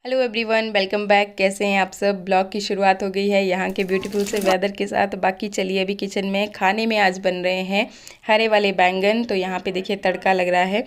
Hello everyone, welcome back. कैसे हैं आप सब। ब्लॉग की शुरुआत हो गई है यहाँ के ब्यूटीफुल से वेदर के साथ। बाकी चलिए अभी किचन में खाने में आज बन रहे हैं हरे वाले बैंगन। तो यहाँ पे देखिए तड़का लग रहा है,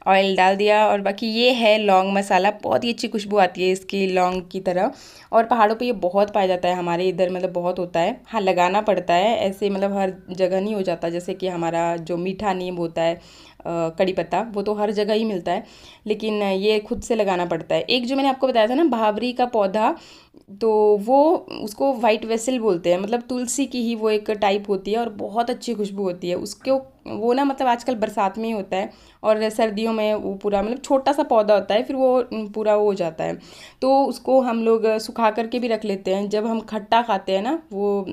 ऑयल डाल दिया। और बाकी ये है लौंग मसाला, बहुत ही अच्छी खुशबू आती है इसकी लौंग की तरह। और पहाड़ों पे ये बहुत पाया जाता है, हमारे इधर मतलब बहुत होता है। हाँ, लगाना पड़ता है ऐसे, मतलब हर जगह नहीं हो जाता। जैसे कि हमारा जो मीठा नीम होता है, कड़ी पत्ता, वो तो हर जगह ही मिलता है, लेकिन ये खुद से लगाना पड़ता है। एक जो मैंने आपको बताया था ना, भावरी का पौधा, तो वो उसको वाइट वेसल बोलते हैं। मतलब तुलसी की ही वो एक टाइप होती है और बहुत अच्छी खुशबू होती है उसको। वो ना मतलब आजकल बरसात में ही होता है और सर्दियों में वो पूरा मतलब छोटा सा पौधा होता है, फिर वो पूरा वो हो जाता है। तो उसको हम लोग सुखा करके भी रख लेते हैं। जब हम खट्टा खाते हैं ना, वो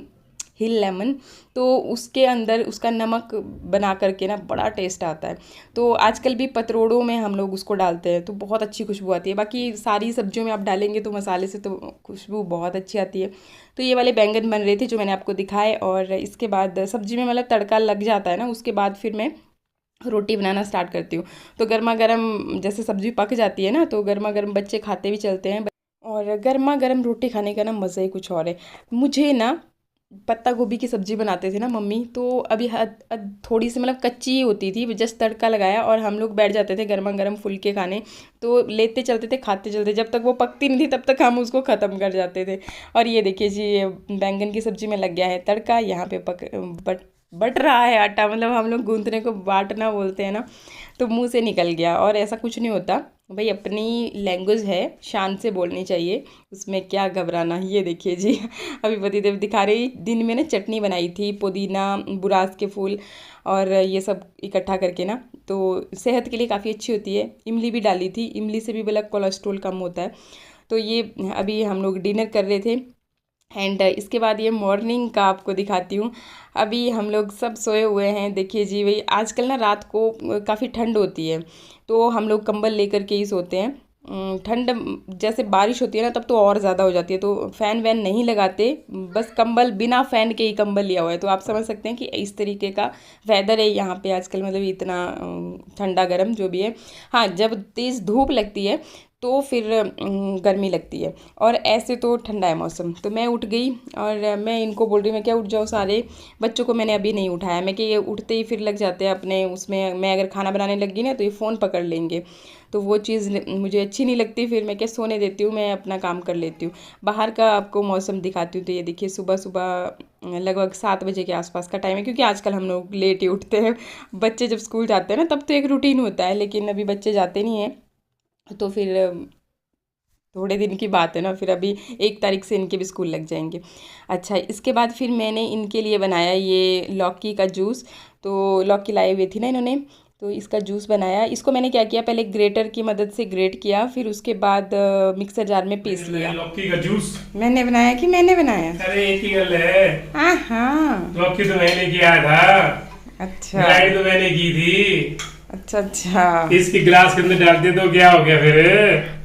हिल लेमन, तो उसके अंदर उसका नमक बना करके ना बड़ा टेस्ट आता है। तो आजकल भी पतरोड़ों में हम लोग उसको डालते हैं, तो बहुत अच्छी खुशबू आती है। बाकी सारी सब्जियों में आप डालेंगे तो मसाले से तो खुशबू बहुत अच्छी आती है। तो ये वाले बैंगन बन रहे थे जो मैंने आपको दिखाए। और इसके बाद सब्जी में मतलब तड़का लग जाता है ना, उसके बाद फिर मैं रोटी बनाना स्टार्ट करती हूँ। तो गर्मा गर्म जैसे सब्जी पक जाती है ना, तो गर्मा गर्म बच्चे खाते भी चलते हैं। और गर्मा गर्म रोटी खाने का ना मज़ा ही कुछ और है। मुझे ना पत्ता गोभी की सब्ज़ी बनाते थे ना मम्मी, तो अभी थोड़ी सी मतलब कच्ची ही होती थी, जस्ट तड़का लगाया और हम लोग बैठ जाते थे गर्मा गर्म फुलके खाने। तो लेते चलते थे, खाते चलते, जब तक वो पकती नहीं थी तब तक हम उसको ख़त्म कर जाते थे। और ये देखिए जी, ये बैंगन की सब्ज़ी में लग गया है तड़का। यहाँ पे बट रहा है आटा, मतलब हम लोग गूंथने को बाटना बोलते हैं ना, तो मुंह से निकल गया। और ऐसा कुछ नहीं होता भाई, अपनी लैंग्वेज है, शान से बोलनी चाहिए, उसमें क्या घबराना। ये देखिए जी, अभी पतिदेव दिखा रही, दिन में ना चटनी बनाई थी, पुदीना, बुरास के फूल और ये सब इकट्ठा करके ना, तो सेहत के लिए काफ़ी अच्छी होती है। इमली भी डाली थी, इमली से भी ब्लड कोलेस्ट्रोल कम होता है। तो ये अभी हम लोग डिनर कर रहे थे। एंड इसके बाद ये मॉर्निंग का आपको दिखाती हूँ। अभी हम लोग सब सोए हुए हैं। देखिए जी, वही आजकल ना रात को काफ़ी ठंड होती है, तो हम लोग कंबल लेकर के ही सोते हैं। ठंड जैसे बारिश होती है ना, तब तो और ज़्यादा हो जाती है, तो फ़ैन वैन नहीं लगाते, बस कंबल, बिना फ़ैन के ही कंबल लिया हुआ है। तो आप समझ सकते हैं कि इस तरीके का वेदर है यहाँ पे आजकल, मतलब इतना ठंडा गर्म जो भी है। हाँ, जब तेज़ धूप लगती है तो फिर गर्मी लगती है, और ऐसे तो ठंडा है मौसम। तो मैं उठ गई और मैं इनको बोल रही हूँ, मैं क्या उठ जाओ सारे। बच्चों को मैंने अभी नहीं उठाया, मैं कि ये उठते ही फिर लग जाते हैं अपने उसमें। मैं अगर खाना बनाने लगी ना तो ये फ़ोन पकड़ लेंगे, तो वो चीज़ मुझे अच्छी नहीं लगती। फिर मैं क्या सोने देती हूँ, मैं अपना काम कर लेती हूँ। बाहर का आपको मौसम दिखाती हूँ। तो ये देखिए, सुबह सुबह लगभग 7 बजे के आसपास का टाइम है, क्योंकि आजकल हम लोग लेट ही उठते हैं। बच्चे जब स्कूल जाते हैं ना, तब तो एक रूटीन होता है, लेकिन अभी बच्चे जाते नहीं हैं, तो फिर थोड़े दिन की बात है ना, फिर अभी 1 तारीख से इनके भी स्कूल लग जाएंगे। अच्छा, इसके बाद फिर मैंने इनके लिए बनाया ये लौकी का जूस। तो लौकी लाए हुए थी ना इन्होंने, तो इसका जूस बनाया। इसको मैंने क्या किया, पहले ग्रेटर की मदद से ग्रेट किया, फिर उसके बाद मिक्सर जार में पीस लिया। लौकी का जूस मैंने बनाया कि मैंने बनाया? अरे एक ही गल है। हाँ हाँ। लौकी तो मैंने किया था, अच्छा ग्राइंड तो मैंने की थी। अच्छा अच्छा। इसकी गिलास के अंदर डाल दिया तो क्या हो गया फिर।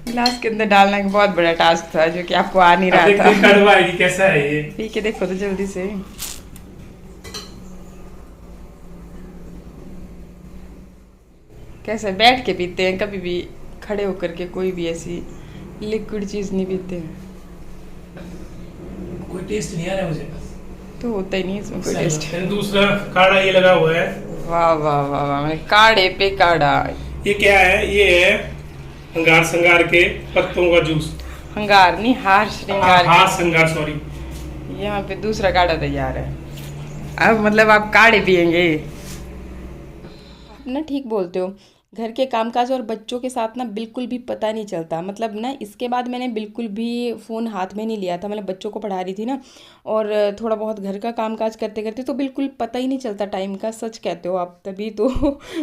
गिलास के अंदर डालना एक बहुत बड़ा टास्क था, जो कि आपको आ नहीं अब रहा देखते हैं था। कड़वा है कि कैसा है ये। पी के देखो तो जल्दी से। कैसे बैठ के पीते हैं, कभी भी खड़े होकर के कोई भी ऐसी लिक्विड चीज़ नहीं पीते हैं। कोई टेस्ट नहीं आ रहा मुझे। तो होता ही नहीं इसमें कोई टेस्ट। दूसरा काढ़ा ये लगा हुआ है। वाह वाह वाह वाह, मैंने काढ़े पे काढ़ा। ये क्या है? ये है अंगार संगार के पत्तों का जूस। हंगार नहीं, हार श्रृंगार। हाँ संगार, सॉरी। यहाँ पे दूसरा काढ़ा तैयार है। अब मतलब आप काढ़े पियेंगे? आप ना ठीक बोलते हो। घर के कामकाज और बच्चों के साथ ना बिल्कुल भी पता नहीं चलता। मतलब ना इसके बाद मैंने बिल्कुल भी फ़ोन हाथ में नहीं लिया था। मतलब बच्चों को पढ़ा रही थी ना, और थोड़ा बहुत घर का कामकाज करते करते तो बिल्कुल पता ही नहीं चलता टाइम का। सच कहते हो आप, तभी तो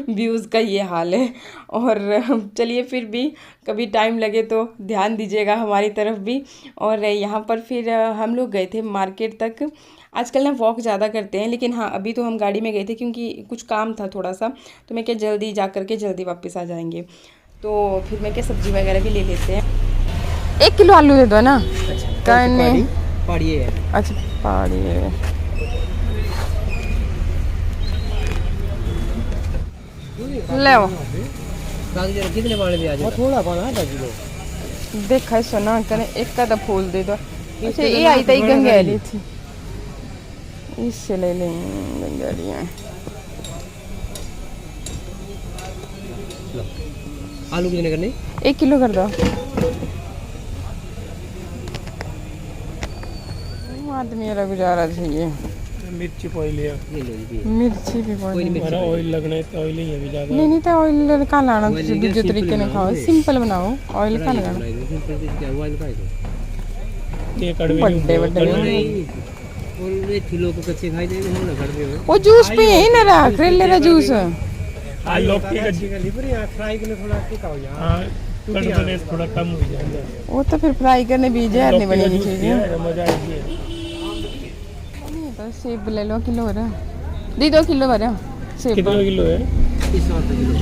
व्यूज़ का ये हाल है। और चलिए, फिर भी कभी टाइम लगे तो ध्यान दीजिएगा हमारी तरफ भी। और यहाँ पर फिर हम लोग गए थे मार्केट तक। आजकल ना वॉक ज़्यादा करते हैं, लेकिन हाँ अभी तो हम गाड़ी में गए थे क्योंकि कुछ काम था थोड़ा सा। तो मैं क्या जल्दी जा कर के जल्दी वापस आ जाएंगे। तो फिर मैं क्या सब्ज़ी वगैरह भी ले लेते हैं। 1 किलो आलू दे दो ना। करने पहाड़ी है। अच्छा, पहाड़ी है। ले आओ। कितने पानी भी आ जाए? थोड़ा पाना है 10 किलो। देखा सुना करे एक का तो फूल दे दो। अच्छा ये आई थी गंगेली थी, इससे ले लें गंगेलियाँ। आलू कितने करने? 1 किलो कर दो। आदमी वाला गुजारा चाहिए। मिर्ची पॉइल है, ये लो जी। मिर्ची भी कोई बहुत। नहीं हमारा ऑयल लगना है तो ऑयल ही है भी ज़्यादा। नहीं नहीं तो ऑयल का लाना, ऑयल नहीं, दूसरे सिंपल तरीके ने खाओ, बनाओ। सिंपल बनाओ, ऑयल का लगाना। क्या हुआ इनका? ये कड़वे बड्डे बड्डे और ये किलो को कच्चे खाई देंगे हम ना घर में। वो जूस पे यही ना रहा, करेले का जूस। हाँ लौकी का फ्राई के लिए थोड़ा टिका हो जाए। हाँ कड़वे थोड़ा कम हो जाएगा। वो तो फिर फ्राई करने भी जहर नहीं बनेगी चीज़ें। मजा आएगी। तो सेब ले लो, किलो भरा दी, 2 किलो भरा सेब। कितना किलो है? 100 रुपये किलो।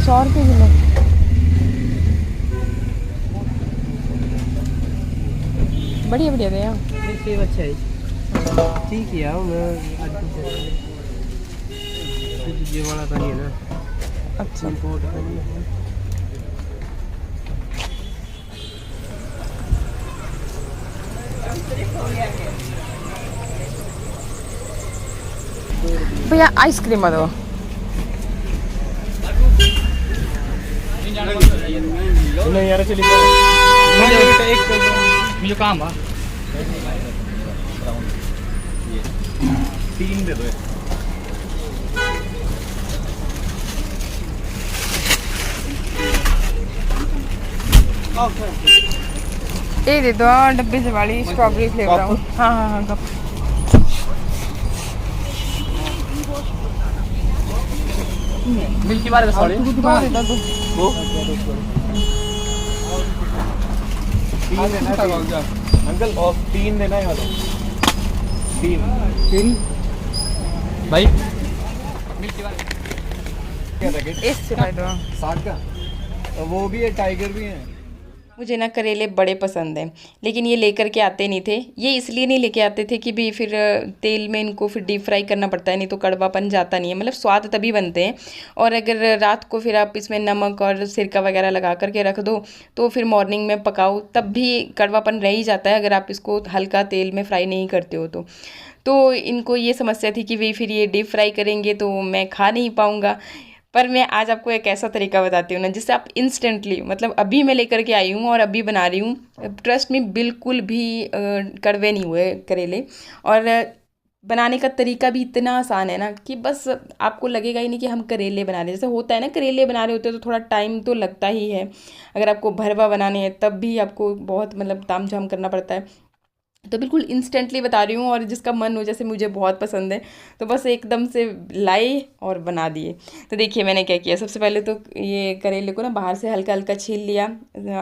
100 रुपये किलो। बढ़िया बढ़िया दे यार। ये सेब अच्छा है, ठीक है यार। मैं आज ये वाला था नहीं है ना, अच्छा इंपोर्ट का नहीं है। भैया आइसक्रीम दो। नहीं यार चलिए मुझे काम है। 3 दे दो। ये दे दो डब्बे से वाली स्ट्रॉबेरी फ्लेवर। हाँ हाँ हाँ कप। मिल्की बार का सॉरी। दो दे दो दो। वो 3 देना है अंकल, और 3 देना है। 3 भाई इससे दे दो। 60 का, तो वो भी है, टाइगर भी है। मुझे ना करेले बड़े पसंद हैं, लेकिन ये लेकर के आते नहीं थे। ये इसलिए नहीं लेके आते थे कि भी फिर तेल में इनको फिर डीप फ्राई करना पड़ता है, नहीं तो कड़वापन जाता नहीं है। मतलब स्वाद तभी बनते हैं। और अगर रात को फिर आप इसमें नमक और सिरका वगैरह लगा करके रख दो तो फिर मॉर्निंग में पकाओ तब भी कड़वापन रह ही जाता है, अगर आप इसको हल्का तेल में फ्राई नहीं करते हो तो इनको ये समस्या थी कि वे फिर ये डीप फ्राई करेंगे तो मैं खा नहीं पाऊँगा। पर मैं आज आपको एक ऐसा तरीका बताती हूँ ना जिससे आप इंस्टेंटली, मतलब अभी मैं लेकर के आई हूँ और अभी बना रही हूँ। ट्रस्ट में बिल्कुल भी कड़वे नहीं हुए करेले। और बनाने का तरीका भी इतना आसान है ना कि बस आपको लगेगा ही नहीं कि हम करेले बना रहे हैं। जैसे होता है ना, करेले बना रहे होते हैं तो थोड़ा टाइम तो लगता ही है। अगर आपको भरवा बनाने हैं तब भी आपको बहुत मतलब ताम झाम करना पड़ता है। तो बिल्कुल इंस्टेंटली बता रही हूँ, और जिसका मन हो, जैसे मुझे बहुत पसंद है तो बस एकदम से लाए और बना दिए। तो देखिए मैंने क्या किया। सबसे पहले तो ये करेले को ना बाहर से हल्का हल्का छील लिया।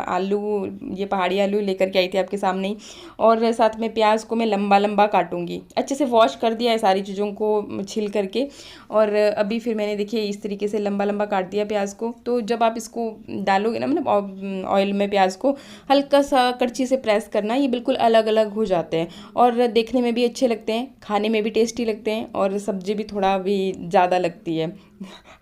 आलू, ये पहाड़ी आलू लेकर के आई थी आपके सामने ही। और साथ में प्याज को मैं लंबा लंबा काटूंगी। अच्छे से वॉश कर दिया है सारी चीज़ों को छील करके। और अभी फिर मैंने देखिए इस तरीके से लंबा लंबा काट दिया प्याज को। तो जब आप इसको डालोगे ना, मतलब ऑयल में, प्याज को हल्का सा कड़छी से प्रेस करना, ये बिल्कुल अलग अलग हो जाते हैं और देखने में भी अच्छे लगते हैं, खाने में भी टेस्टी लगते हैं, और सब्ज़ी भी थोड़ा भी ज़्यादा लगती है।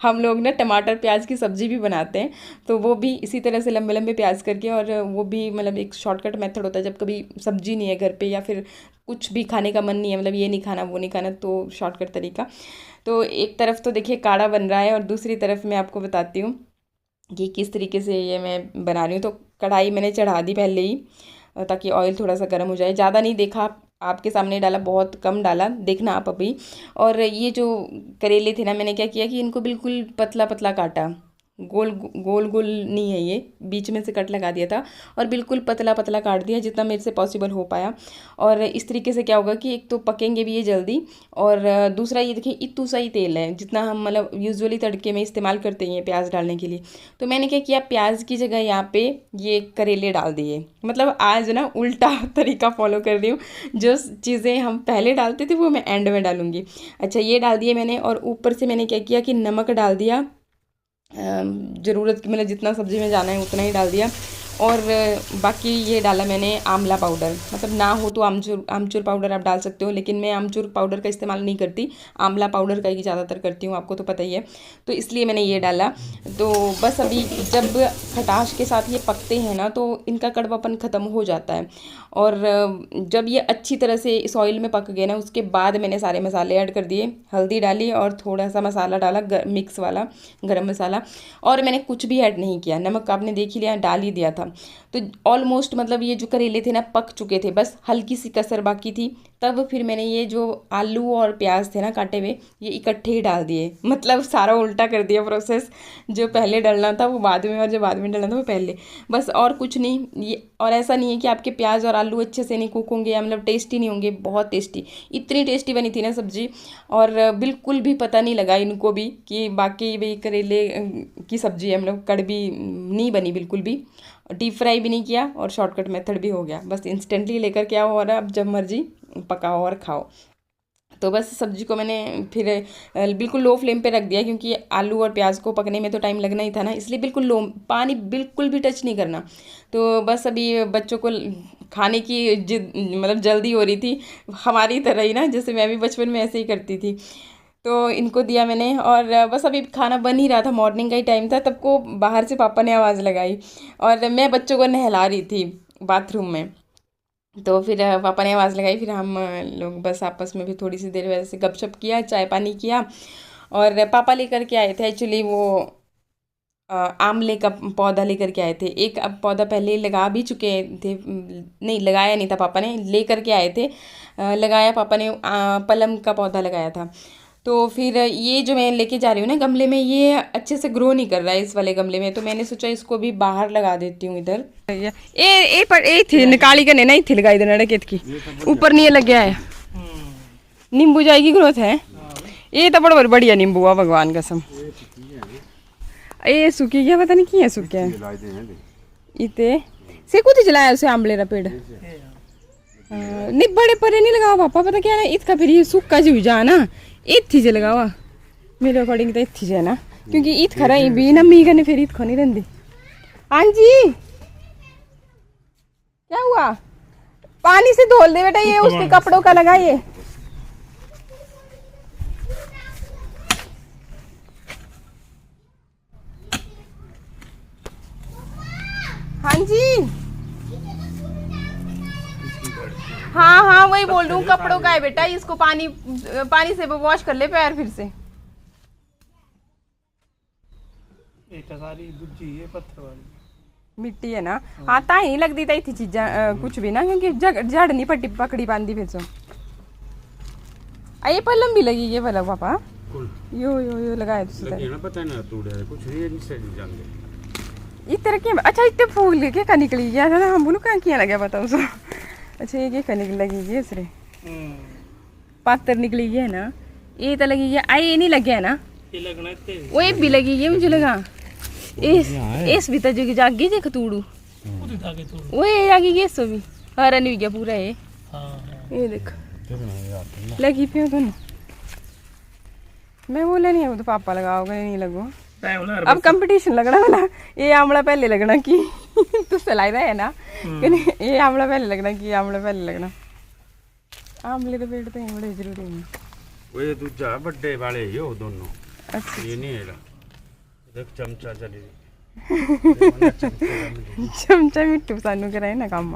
हम लोग ना टमाटर प्याज की सब्ज़ी भी बनाते हैं, तो वो भी इसी तरह से लंबे लंबे प्याज करके। और वो भी मतलब एक शॉर्टकट मेथड होता है, जब कभी सब्ज़ी नहीं है घर पे या फिर कुछ भी खाने का मन नहीं है, मतलब ये नहीं खाना वो नहीं खाना, तो शॉर्टकट तरीका। तो एक तरफ तो देखिए काढ़ा बन रहा है और दूसरी तरफ मैं आपको बताती हूँ कि किस तरीके से ये मैं बना रही हूँ। तो कढ़ाई मैंने चढ़ा दी पहले ही, ताकि ऑयल थोड़ा सा गर्म हो जाए। ज़्यादा नहीं देखा, आपके सामने डाला, बहुत कम डाला, देखना आप अभी। और ये जो करेले थे ना, मैंने क्या किया कि इनको बिल्कुल पतला पतला काटा। गोल गोल गोल नहीं है, ये बीच में से कट लगा दिया था और बिल्कुल पतला पतला काट दिया जितना मेरे से पॉसिबल हो पाया। और इस तरीके से क्या होगा कि एक तो पकेंगे भी ये जल्दी, और दूसरा ये देखिए इतू सा ही तेल है जितना हम मतलब यूजुअली तड़के में इस्तेमाल करते हैं प्याज डालने के लिए। तो मैंने क्या किया, प्याज की जगह यहाँ पे ये करेले डाल दिए। मतलब आज ना उल्टा तरीका फॉलो कर रही हूँ, जो चीज़ें हम पहले डालते थे वो मैं एंड में डालूँगी। अच्छा, ये डाल दिए मैंने, और ऊपर से मैंने क्या किया कि नमक डाल दिया, ज़रूरत की, मतलब जितना सब्ज़ी में जाना है उतना ही डाल दिया। और बाकी ये डाला मैंने आंवला पाउडर, मतलब ना हो तो आमचूर पाउडर आप डाल सकते हो, लेकिन मैं आमचूर पाउडर का इस्तेमाल नहीं करती, आंवला पाउडर का ही ज़्यादातर करती हूँ, आपको तो पता ही है। तो इसलिए मैंने ये डाला। तो बस अभी जब खटाश के साथ ये पकते हैं ना तो इनका कड़वापन ख़त्म हो जाता है। और जब ये अच्छी तरह से इस ऑयल में पक गए ना, उसके बाद मैंने सारे मसाले ऐड कर दिए, हल्दी डाली और थोड़ा सा मसाला डाला मिक्स वाला गरम मसाला, और मैंने कुछ भी ऐड नहीं किया। नमक आपने देख ही लिया, डाल ही दिया था। तो ऑलमोस्ट मतलब ये जो करेले थे ना पक चुके थे, बस हल्की सी कसर बाकी थी। तब फिर मैंने ये जो आलू और प्याज थे ना काटे हुए, ये इकट्ठे ही डाल दिए, मतलब सारा उल्टा कर दिया प्रोसेस। जो पहले डालना था वो बाद में, और जो बाद में डालना था वो पहले, बस और कुछ नहीं। ये और ऐसा नहीं है कि आपके प्याज और आलू अच्छे से नहीं कुक होंगे या मतलब टेस्टी नहीं होंगे, बहुत टेस्टी, इतनी टेस्टी बनी थी ना सब्जी। और बिल्कुल भी पता नहीं लगा इनको भी कि बाकी भाई करेले की सब्जी है, मतलब कड़वी नहीं बनी बिल्कुल भी। डीप फ्राई भी नहीं किया और शॉर्टकट मेथड भी हो गया, बस इंस्टेंटली लेकर के आओ और अब जब मर्जी पकाओ और खाओ। तो बस सब्जी को मैंने फिर बिल्कुल लो फ्लेम पे रख दिया, क्योंकि आलू और प्याज को पकने में तो टाइम लगना ही था ना, इसलिए बिल्कुल लो, पानी बिल्कुल भी टच नहीं करना। तो बस अभी बच्चों को खाने की जिद मतलब जल्दी हो रही थी, हमारी तरह ही ना, जैसे मैं भी बचपन में ऐसे ही करती थी। तो इनको दिया मैंने और बस अभी खाना बन ही रहा था, मॉर्निंग का ही टाइम था, तब को बाहर से पापा ने आवाज़ लगाई और मैं बच्चों को नहला रही थी बाथरूम में। तो फिर पापा ने आवाज़ लगाई, फिर हम लोग बस आपस में भी थोड़ी सी देर वैसे गपशप किया, चाय पानी किया। और पापा लेकर के आए थे एक्चुअली वो आमले का पौधा लेकर के आए थे। एक अब पौधा पहले लगा भी चुके थे, नहीं लगाया नहीं था पापा ने, लेकर के आए थे। लगाया पापा ने, पलम का पौधा लगाया था। तो फिर ये जो मैं लेके जा रही हूँ ना गमले में, ये अच्छे से ग्रो नहीं कर रहा है इस वाले गमले में, तो मैंने सोचा इसको भी बाहर लगा देती हूँ इधर। ए थी निकाली करने नहीं थी लगाई देना खेत की ऊपर नहीं लग गया है। नींबू जाएगी ग्रोथ है, ये तो बड़ा बढ़िया नींबू हुआ भगवान कसम। ये सूखी गया, पता नहीं की है सूख गया इते से कुछ जलाया उसे आंवले का पेड़ नहीं बड़े परे नहीं लगाओ पापा, पता क्या है इसका फिर ये सूखा जी जा ना, इत्थी जे लगावा मेरे अकॉर्डिंग तो इत्थी जे ना, क्योंकि ईद खरा ही भी ना मी करने फिर ईद खो नहीं रही। हाँ जी क्या हुआ, पानी से धोल दे बेटा, ये उसके कपड़ों का लगाइए। हाँ जी हाँ हाँ वही बोल रही हूँ, कपड़ों का है बेटा, इसको पानी से वॉश कर ले पैर फिर से। पत्थर वाली मिट्टी है ना, हाँ ता ही लग दी थी चीजा कुछ भी ना, क्योंकि जड़ नहीं पकड़ी बांधी फिर से। ये पलम भी लगी ये वाला पापा, यो लगाया पता ना कुछ इस तरह के। अच्छा इतने फूल लेके का निकली गया था ना, हम बोलो कहाँ किया लगा बताओ सो। अच्छा ये क्या लगी है इसरे पातर निकली है ना, ये तो लगी है, आई ये नहीं लगे है ना, ये लगना वो एक भी लगी है मुझे लगा इस भी तो जो जागी जे खतूड़ू वो ये जागी गई सो भी हरा नहीं गया पूरा ये देखो लगी पे दोनों। मैं बोला नहीं है वो तो पापा लगाओगे नहीं लगो, अब कंपटीशन लगना वाला, ये आंवला पहले लगना की तो सलाई रहा है ना, ये आंवला पहले लगना की आंवला पहले लगना। आंवले तो पेड़ तो बड़े जरूरी है, वो ये दूजा बड़े वाले ही हो दोनों। अच्छा ये नहीं है देख चमचा चली चमचा मिट्टू सानू कराए ना काम।